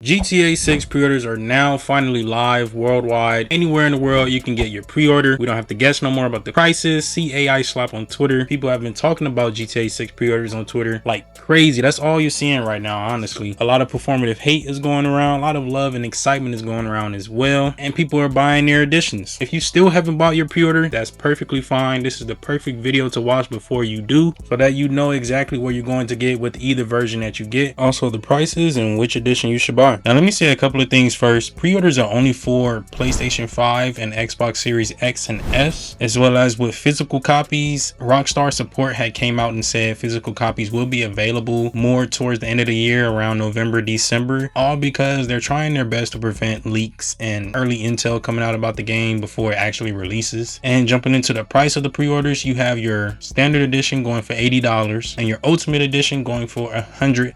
GTA 6 pre-orders are now finally live worldwide. Anywhere in the world you can get your pre-order. We don't have to guess no more about the prices. See AI slap on Twitter. People have been talking about GTA 6 pre-orders on Twitter like crazy. That's all you're seeing right now, honestly. A lot of performative hate is going around. A lot of love and excitement is going around as well. And people are buying their editions. If you still haven't bought your pre-order, that's perfectly fine. This is the perfect video to watch before you do, so that you know exactly what you're going to get with either version that you get. Also the prices and which edition you should buy. Now let me say a couple of things first. Pre-orders are only for PlayStation 5 and Xbox Series X and S, as well as with physical copies. Rockstar support had came out and said physical copies will be available more towards the end of the year, around November, December, all because they're trying their best to prevent leaks and early intel coming out about the game before it actually releases. And jumping into the price of the pre-orders, you have your standard edition going for $80 and your ultimate edition going for $100.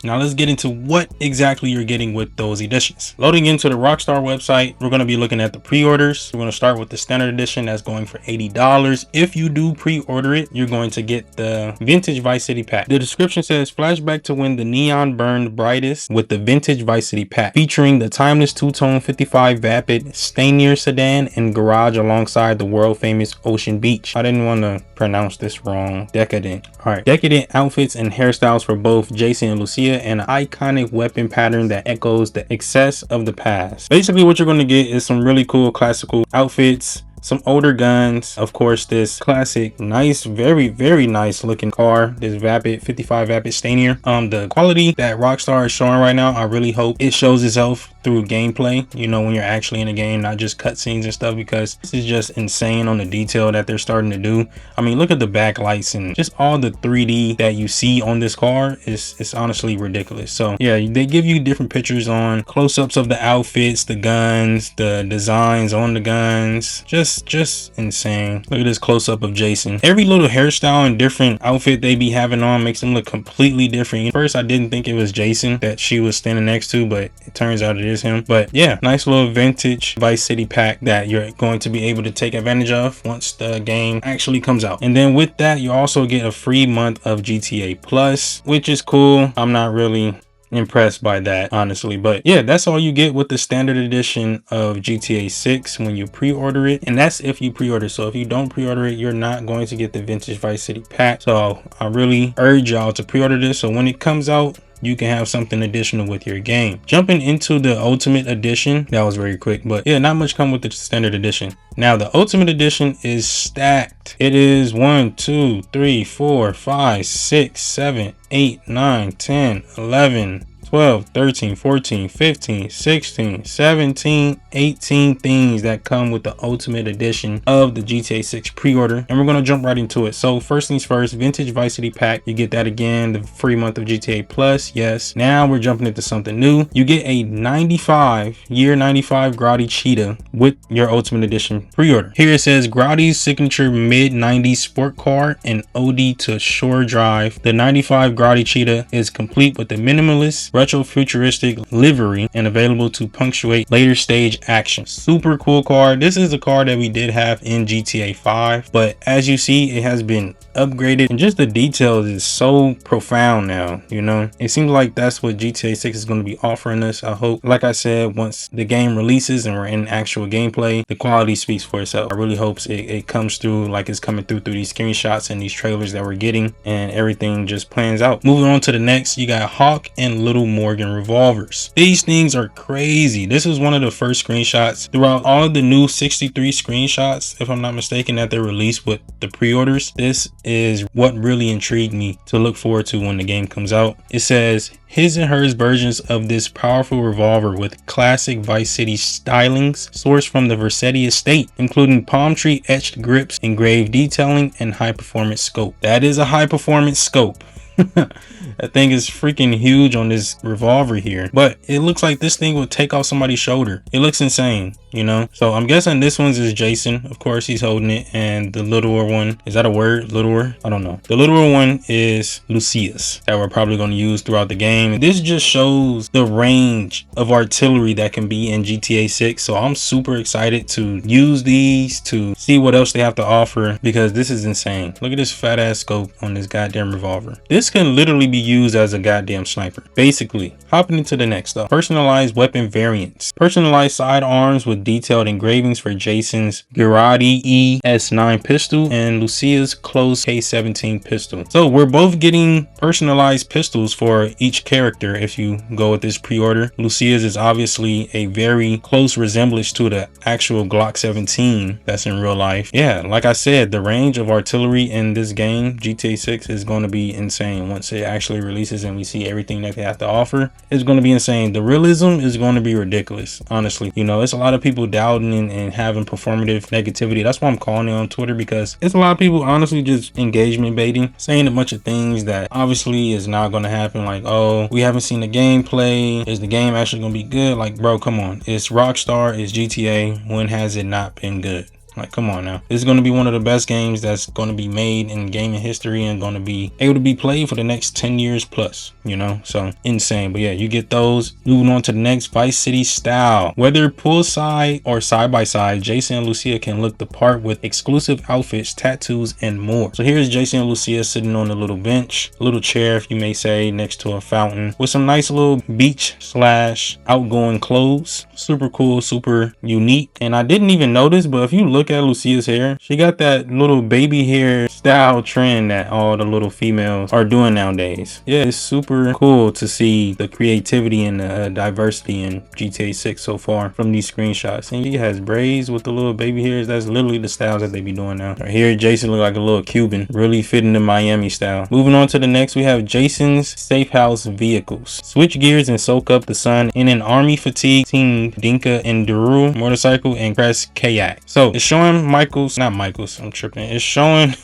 Now let's get into what exactly you're getting with those editions. Loading into the Rockstar website, we're going to be looking at the pre-orders. We're going to start with the standard edition that's going for $80. If you do pre-order it, you're going to get the vintage Vice City pack. The description says flashback to when the neon burned brightest with the vintage Vice City pack, featuring the timeless two-tone 55 Vapid Stanier sedan and garage alongside the world famous Ocean Beach. I didn't want to pronounce this wrong. Decadent. All right, decadent outfits and hairstyles for both Jason and Lucia, and an iconic weapon pattern that echoes the excess of the past. Basically what you're going to get is some really cool classical outfits, some older guns, of course this classic nice, very nice looking car, this Vapid 55 Vapid Stanier. The quality that Rockstar is showing right now, I really hope it shows itself through gameplay, you know, when you're actually in a game, not just cutscenes and stuff, because this is just insane on the detail that they're starting to do. I mean, look at the backlights and just all the 3D that you see on this car is honestly ridiculous. So yeah, they give you different pictures on close-ups of the outfits, the guns, the designs on the guns, just insane. Look at this close-up of Jason. Every little hairstyle and different outfit they be having on makes them look completely different. At first I didn't think it was Jason that she was standing next to, but it turns out it is him. But yeah, nice little vintage Vice City pack that you're going to be able to take advantage of once the game actually comes out. And then with that, you also get a free month of GTA Plus, which is cool. I'm not really impressed by that, honestly, but yeah, that's all you get with the standard edition of GTA 6 when you pre-order it, and that's if you pre-order. So if you don't pre-order it, you're not going to get the vintage Vice City pack. So I really urge y'all to pre-order this, so when it comes out you can have something additional with your game. Jumping into the ultimate edition, that was very quick, but yeah, not much come with the standard edition. Now the ultimate edition is stacked. It is 1 2 3 4 5 6 7 8 9 10 11 12, 13, 14, 15, 16, 17, 18 things that come with the ultimate edition of the GTA 6 pre-order, and we're going to jump right into it. So first things first, vintage Vice City pack, you get that again, the free month of GTA Plus. Yes, now we're jumping into something new. You get a 95 Grotti Cheetah with your ultimate edition pre-order. Here it says Grotti's signature mid-90s sport car and ode to shore drive. The 95 Grotti Cheetah is complete with the minimalist retro-futuristic livery and available to punctuate later stage action. Super cool car. This is a car that we did have in GTA 5, but as you see, it has been upgraded, and just the details is so profound now. You know, it seems like that's what GTA 6 is going to be offering us. I hope, like I said, once the game releases and we're in actual gameplay, the quality speaks for itself. I really hope it comes through like it's coming through these screenshots and these trailers that we're getting, and everything just plans out. Moving on to the next, you got Hawk and Little Morgan revolvers. These things are crazy. This is one of the first screenshots throughout all of the new 63 screenshots, if I'm not mistaken, that they released with the pre-orders. This is what really intrigued me to look forward to when the game comes out. It says his and hers versions of this powerful revolver with classic Vice City stylings sourced from the Vercetti estate, including palm tree etched grips, engraved detailing, and high performance scope. That is a high performance scope. That thing is freaking huge on this revolver here, but it looks like this thing would take off somebody's shoulder. It looks insane, you know. So I'm guessing this one's is Jason. Of course he's holding it, and the littler one, is that a word? Littler? I don't know. The littler one is Lucia's that we're probably going to use throughout the game. This just shows the range of artillery that can be in GTA 6. So I'm super excited to use these, to see what else they have to offer, because this is insane. Look at this fat ass scope on this goddamn revolver. This This can literally be used as a goddamn sniper. Basically, hopping into the next stuff. Personalized weapon variants. Personalized sidearms with detailed engravings for Jason's Girardi ES9 pistol and Lucia's Close K17 pistol. So we're both getting personalized pistols for each character if you go with this pre-order. Lucia's is obviously a very close resemblance to the actual Glock 17 that's in real life. Yeah, like I said, the range of artillery in this game, GTA 6, is going to be insane once it actually releases and we see everything that they have to offer. It's going to be insane. The realism is going to be ridiculous, honestly. You know, it's a lot of people doubting and having performative negativity. That's why I'm calling it on Twitter, because it's a lot of people honestly just engagement baiting, saying a bunch of things that obviously is not going to happen. Like, oh, we haven't seen the gameplay. Is the game actually going to be good? Like, bro, come on. It's Rockstar, it's GTA. When has it not been good? Like, come on now. This is going to be one of the best games that's going to be made in gaming history and going to be able to be played for the next 10 years plus, you know? So insane. But yeah, you get those. Moving on to the next, Vice City style. Whether poolside or side by side, Jason and Lucia can look the part with exclusive outfits, tattoos, and more. So here's Jason and Lucia sitting on a little bench, a little chair, if you may say, next to a fountain with some nice little beach / outgoing clothes. Super cool, super unique. And I didn't even notice, but if you look at Lucia's hair, she got that little baby hair style trend that all the little females are doing nowadays. Yeah, it's super cool to see the creativity and the diversity in GTA 6 so far from these screenshots. And he has braids with the little baby hairs. That's literally the styles that they be doing now. Right here, Jason look like a little Cuban, really fitting the Miami style. Moving on to the next, we have Jason's safe house vehicles. Switch gears and soak up the sun in an army fatigue Team Dinka Enduro motorcycle and Crest kayak. So it's showing I'm tripping. It's showing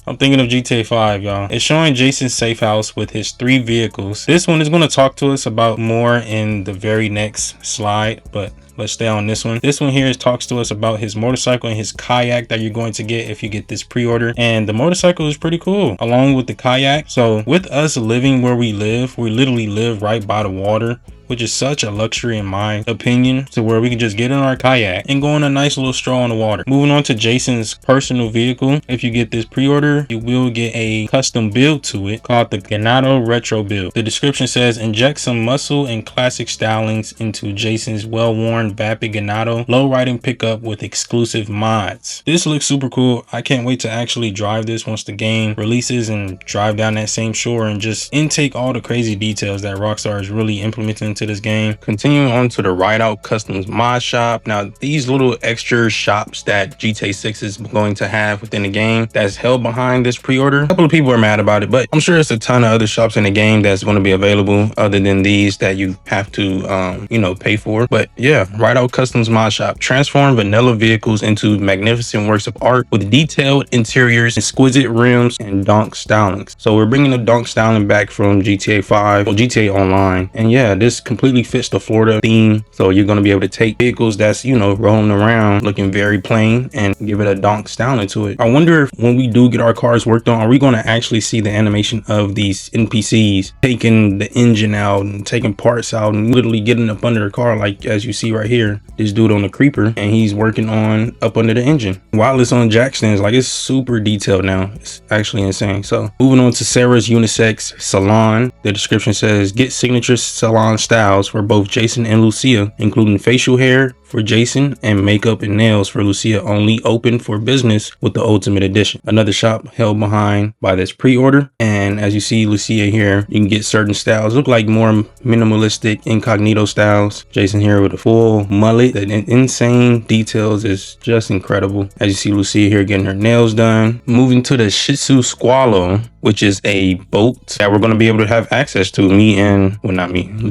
I'm thinking of GTA 5, y'all. It's showing Jason's safe house with his 3 vehicles. This one is going to talk to us about more in the very next slide, but let's stay on this one. This one here talks to us about his motorcycle and his kayak that you're going to get if you get this pre-order. And the motorcycle is pretty cool along with the kayak. So with us living where we literally live right by the water, which is such a luxury in my opinion, to where we can just get in our kayak and go on a nice little stroll on the water. Moving on to Jason's personal vehicle. If you get this pre-order, you will get a custom build to it called the Ganado Retro Build. The description says, inject some muscle and classic stylings into Jason's well-worn Vapid Ganado low riding pickup with exclusive mods. This looks super cool. I can't wait to actually drive this once the game releases and drive down that same shore and just intake all the crazy details that Rockstar is really implementing into this game. Continuing on to the Ride Out Customs mod shop. Now, these little extra shops that GTA 6 is going to have within the game that's held behind this pre-order. A couple of people are mad about it, but I'm sure it's a ton of other shops in the game that's going to be available other than these that you have to, you know, pay for. But yeah, Ride Out Customs mod shop. Transform vanilla vehicles into magnificent works of art with detailed interiors, exquisite rims, and donk stylings. So we're bringing the donk styling back from GTA 5 or GTA Online. And yeah, this completely fits the Florida theme. So you're going to be able to take vehicles that's, you know, rolling around looking very plain and give it a donk styling to it. I wonder if when we do get our cars worked on, are we going to actually see the animation of these NPCs taking the engine out and taking parts out and literally getting up under the car, like as you see right here, this dude on the creeper, and he's working on up under the engine while it's on jack stands. Like, it's super detailed now. It's actually insane. So moving on to Sarah's unisex salon. The description says, get signature salon styles for both Jason and Lucia, including facial hair for Jason and makeup and nails for Lucia, only open for business with the Ultimate Edition. Another shop held behind by this pre-order. And as you see Lucia here, you can get certain styles, look like more minimalistic incognito styles. Jason here with a full mullet. The insane details is just incredible. As you see Lucia here getting her nails done. Moving to the Shih Tzu Squallow, which is a boat that we're going to be able to have access to.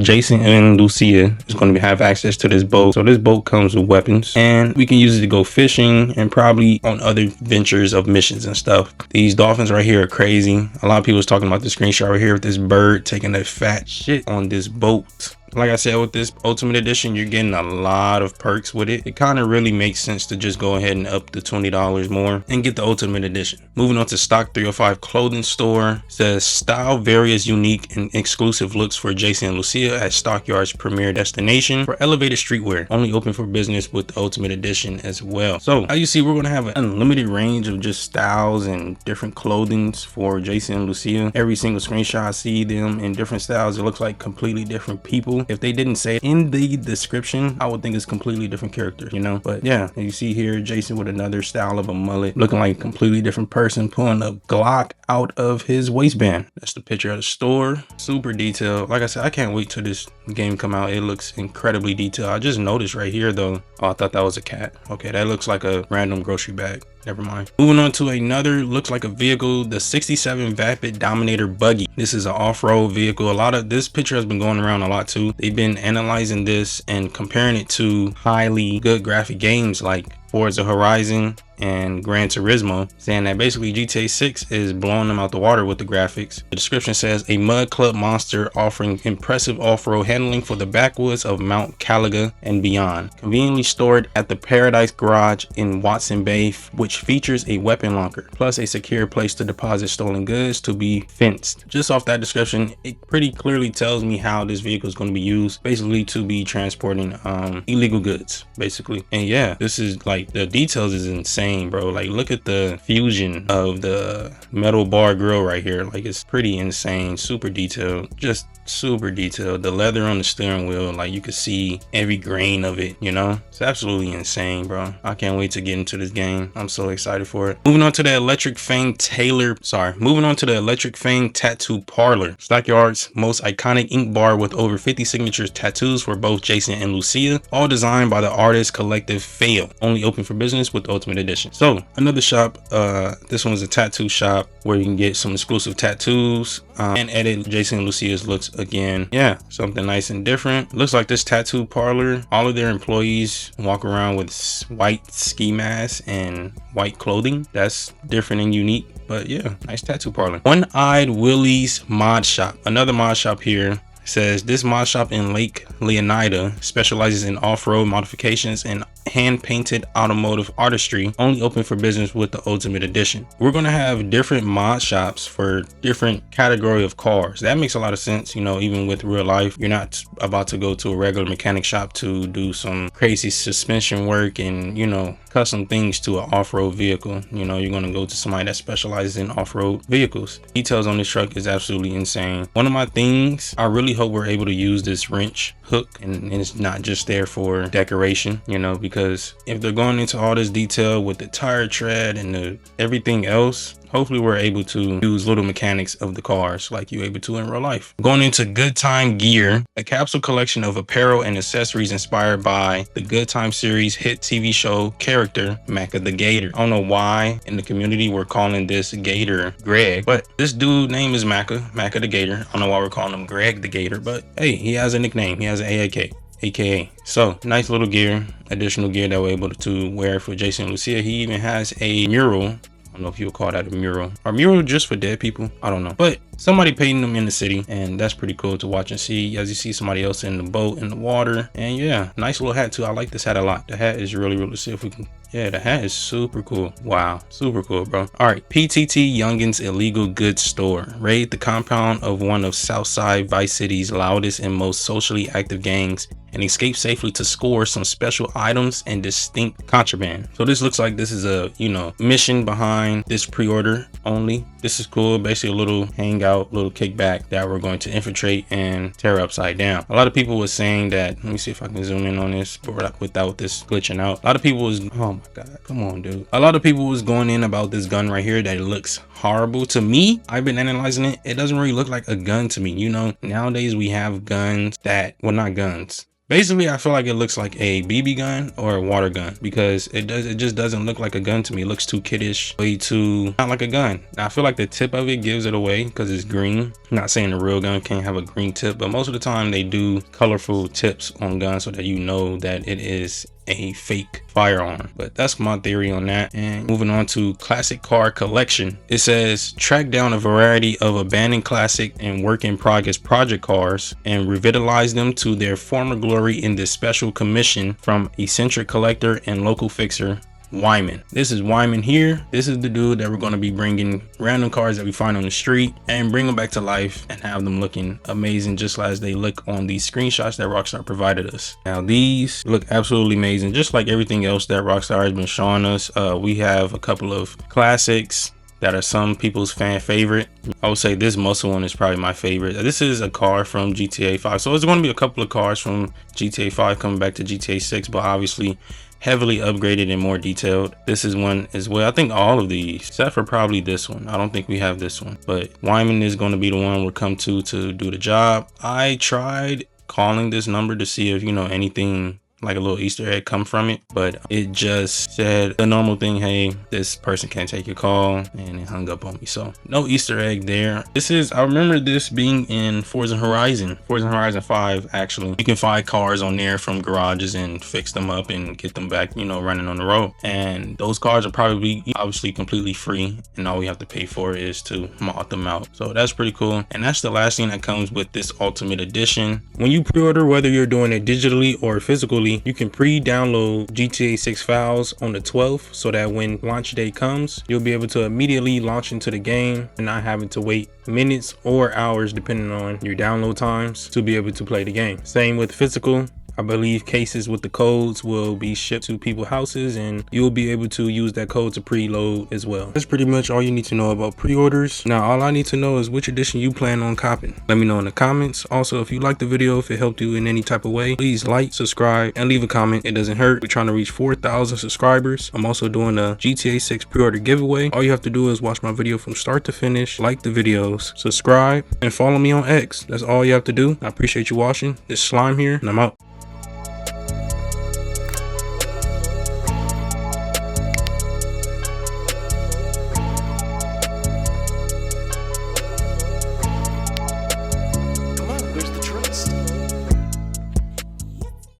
Jason and Lucia is going to have access to this boat. So this boat comes with weapons and we can use it to go fishing and probably on other ventures of missions and stuff. These dolphins right here are crazy. A lot of people was talking about the screenshot right here with this bird taking a fat shit on this boat. Like I said, with this Ultimate Edition, you're getting a lot of perks with it. It kind of really makes sense to just go ahead and up the $20 more and get the Ultimate Edition. Moving on to Stock 305 Clothing Store. It says style various unique and exclusive looks for Jason and Lucia at Stockyard's premier destination for elevated streetwear. Only open for business with the Ultimate Edition as well. So as you see, we're going to have an unlimited range of just styles and different clothings for Jason and Lucia. Every single screenshot I see them in different styles. It looks like completely different people. If they didn't say it in the description, I would think it's completely different characters, you know. But yeah, you see here Jason with another style of a mullet, looking like a completely different person, pulling a Glock out of his waistband. That's the picture of the store. Super detailed. Like I said, I can't wait till this game come out. It looks incredibly detailed. I just noticed right here though, oh, I thought that was a cat. Okay, that looks like a random grocery bag. Never mind. Moving on to another, looks like a vehicle, the 67 Vapid Dominator Buggy. This is an off-road vehicle. A lot of this picture has been going around a lot too. They've been analyzing this and comparing it to highly good graphic games like Forza Horizon and Gran Turismo, saying that basically GTA 6 is blowing them out the water with the graphics. The description says a mud club monster offering impressive off-road handling for the backwoods of Mount Caliga and beyond. Conveniently stored at the Paradise Garage in Watson Bay, which features a weapon locker, plus a secure place to deposit stolen goods to be fenced. Just off that description, it pretty clearly tells me how this vehicle is going to be used, basically to be transporting illegal goods, basically. And yeah, this is like, the details is insane, bro. Like, look at the fusion of the metal bar grill right here. Like, it's pretty insane. Super detailed, just super detailed. The leather on the steering wheel, like you can see every grain of it, you know. It's absolutely insane, bro. I can't wait to get into this game. I'm so excited for it. Moving on to the Electric Fang Tattoo Parlor, Stockyard's most iconic ink bar with over 50 signatures tattoos for both Jason and Lucia, all designed by the artist collective Fail. Only open for business with the Ultimate Edition. So another shop, this one's a tattoo shop where you can get some exclusive tattoos and edit Jason and Lucia's looks again. Yeah, something nice and different. Looks like this tattoo parlor, all of their employees walk around with white ski masks and white clothing. That's different and unique, but yeah, nice tattoo parlor. One-Eyed Willie's Mod Shop, another mod shop here. Says this mod shop in Lake Leonida specializes in off-road modifications and hand-painted automotive artistry. Only open for business with the Ultimate Edition. We're going to have different mod shops for different category of cars. That makes a lot of sense. You know, even with real life, you're not about to go to a regular mechanic shop to do some crazy suspension work and, you know, custom things to an off-road vehicle. You know, you're going to go to somebody that specializes in off-road vehicles. Details on this truck is absolutely insane. One of my things, I really hope we're able to use this wrench hook and it's not just there for decoration, you know, because if they're going into all this detail with the tire tread and everything else, hopefully we're able to use little mechanics of the cars like you're able to in real life. Going into Good Time Gear, a capsule collection of apparel and accessories inspired by the Good Time series hit TV show character Macca the Gator. I don't know why in the community we're calling this Gator Greg, but this dude name is Macca the Gator. I don't know why we're calling him Greg the Gator, but hey, he has a nickname. He has an AKA. So nice little gear, additional gear that we're able to wear for Jason and Lucia. He even has a mural. I don't know if you would call that a mural or mural just for dead people. I don't know, but somebody painting them in the city, and that's pretty cool to watch and see as you see somebody else in the boat in the water. And yeah, nice little hat too. I like this hat a lot. The hat is really see if we can. Yeah, the hat is super cool. Wow, super cool, bro. All right, PTT Youngin's Illegal Goods Store. Raid the compound of one of Southside Vice City's loudest and most socially active gangs and escape safely to score some special items and distinct contraband. So this looks like this is a, you know, mission behind this pre-order only. This is cool. Basically a little hangout, little kickback that we're going to infiltrate and tear upside down. A lot of people were saying that, let me see if I can zoom in on this without this glitching out. A lot of people was, oh my God, come on, dude. A lot of people was going in about this gun right here that it looks horrible. To me, I've been analyzing it. It doesn't really look like a gun to me. You know, nowadays we have guns that, well, not guns. Basically, I feel like it looks like a BB gun or a water gun because it just doesn't look like a gun to me. It looks too kiddish, way too not like a gun. Now, I feel like the tip of it gives it away because it's green. I'm not saying a real gun can't have a green tip, but most of the time they do colorful tips on guns so that you know that it is a fake firearm. But that's my theory on that. And moving on to classic car collection, it says track down a variety of abandoned classic and work in progress project cars and revitalize them to their former glory in this special commission from eccentric collector and local fixer Wyman. This is Wyman here. This is the dude that we're going to be bringing random cars that we find on the street and bring them back to life and have them looking amazing just as they look on these screenshots that Rockstar provided us. Now these look absolutely amazing, just like everything else that Rockstar has been showing us. We have a couple of classics that are some people's fan favorite. I would say this muscle one is probably my favorite. This is a car from GTA 5, so it's going to be a couple of cars from GTA 5 coming back to GTA 6, but obviously heavily upgraded and more detailed. This is one as well. I think all of these, except for probably this one. I don't think we have this one, but Wyman is going to be the one we'll come to do the job. I tried calling this number to see if, you know, anything like a little Easter egg come from it, but it just said the normal thing, hey, this person can't take your call, and it hung up on me. So no Easter egg there. I remember this being in Forza Horizon 5. Actually, you can find cars on there from garages and fix them up and get them back, you know, running on the road. And those cars are probably obviously completely free, and all we have to pay for is to mod them out. So that's pretty cool. And that's the last thing that comes with this Ultimate Edition. When you pre-order, whether you're doing it digitally or physically, you can pre-download GTA 6 files on the 12th so that when launch day comes, you'll be able to immediately launch into the game and not having to wait minutes or hours depending on your download times to be able to play the game. Same with physical. I believe cases with the codes will be shipped to people's houses and you'll be able to use that code to preload as well. That's pretty much all you need to know about pre-orders. Now, all I need to know is which edition you plan on copping. Let me know in the comments. Also, if you liked the video, if it helped you in any type of way, please like, subscribe, and leave a comment. It doesn't hurt. We're trying to reach 4,000 subscribers. I'm also doing a GTA 6 pre-order giveaway. All you have to do is watch my video from start to finish, like the videos, subscribe, and follow me on X. That's all you have to do. I appreciate you watching. This Slime here, and I'm out.